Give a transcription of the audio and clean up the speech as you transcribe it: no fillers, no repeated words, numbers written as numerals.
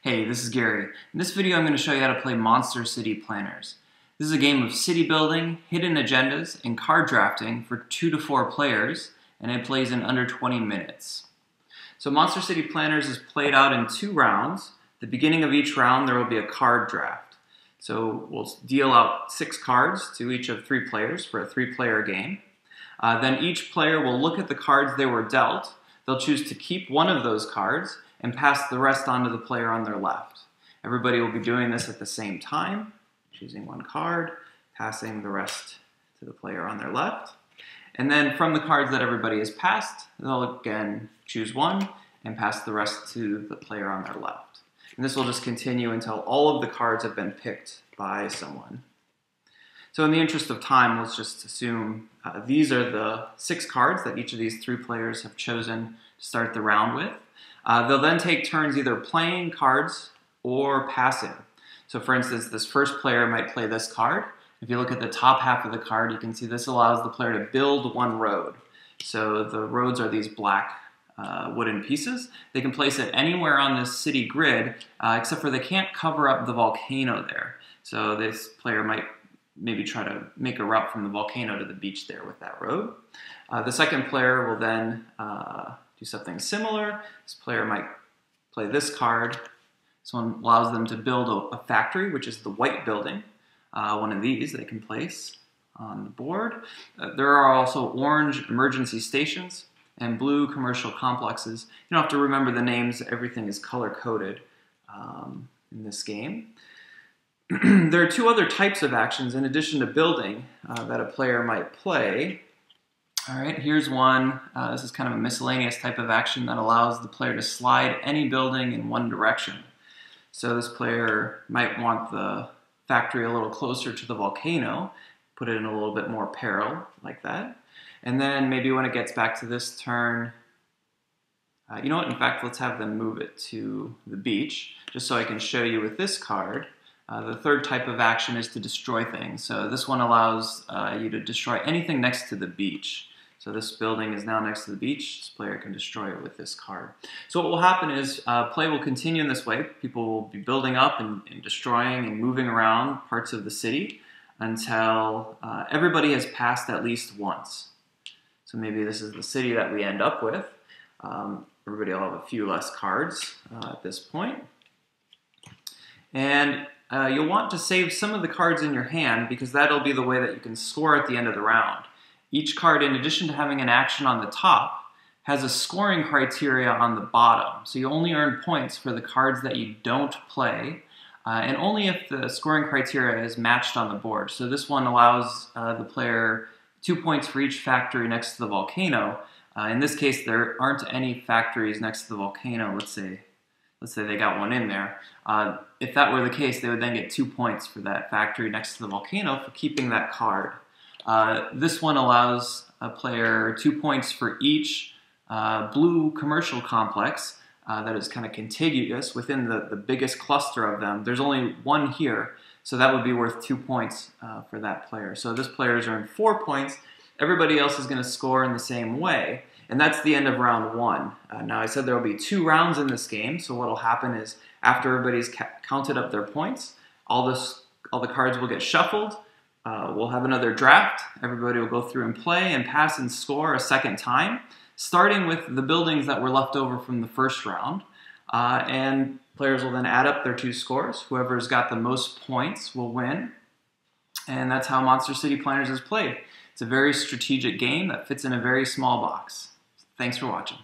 Hey, this is Gary. In this video I'm going to show you how to play Monster City Planners. This is a game of city building, hidden agendas, and card drafting for 2 to 4 players, and it plays in under 20 minutes. So Monster City Planners is played out in 2 rounds. At the beginning of each round there will be a card draft. So we'll deal out 6 cards to each of 3 players for a 3-player game. Then each player will look at the cards they were dealt. They'll choose to keep one of those cards and pass the rest on to the player on their left. Everybody will be doing this at the same time, choosing one card, passing the rest to the player on their left. And then from the cards that everybody has passed, they'll again choose one and pass the rest to the player on their left. And this will just continue until all of the cards have been picked by someone. So in the interest of time, let's just assume these are the 6 cards that each of these 3 players have chosen to start the round with. They'll then take turns either playing cards or passing. So for instance, this first player might play this card. If you look at the top half of the card, you can see this allows the player to build one road. So the roads are these black wooden pieces. They can place it anywhere on this city grid, except for they can't cover up the volcano there. So this player might maybe try to make a route from the volcano to the beach there with that road. The second player will then do something similar. This player might play this card. This one allows them to build a factory, which is the white building. One of these they can place on the board. There are also orange emergency stations and blue commercial complexes. You don't have to remember the names. Everything is color-coded in this game. There are 2 other types of actions in addition to building that a player might play. All right, here's one. This is kind of a miscellaneous type of action that allows the player to slide any building in one direction. So this player might want the factory a little closer to the volcano, put it in a little bit more peril, like that. And then maybe when it gets back to this turn, you know what, in fact, let's have them move it to the beach, just so I can show you with this card. The third type of action is to destroy things. So this one allows you to destroy anything next to the beach. So this building is now next to the beach. This player can destroy it with this card. So what will happen is play will continue in this way. People will be building up and destroying and moving around parts of the city until everybody has passed at least once. So maybe this is the city that we end up with. Everybody will have a few less cards at this point. And you'll want to save some of the cards in your hand because that'll be the way that you can score at the end of the round. Each card, in addition to having an action on the top, has a scoring criteria on the bottom. So you only earn points for the cards that you don't play, and only if the scoring criteria is matched on the board. So this one allows the player 2 points for each factory next to the volcano. In this case, there aren't any factories next to the volcano. Let's say they got one in there. If that were the case, they would then get 2 points for that factory next to the volcano for keeping that card. This one allows a player 2 points for each blue commercial complex that is kind of contiguous within the biggest cluster of them. There's only one here, so that would be worth 2 points for that player. So this player has earned 4 points. Everybody else is going to score in the same way, and that's the end of round 1. Now I said there will be 2 rounds in this game, so what will happen is after everybody's counted up their points, all the cards will get shuffled. We'll have another draft. Everybody will go through and play and pass and score a second time, starting with the buildings that were left over from the first round. And players will then add up their 2 scores. Whoever's got the most points will win. And that's how Monster City Planners is played. It's a very strategic game that fits in a very small box. Thanks for watching.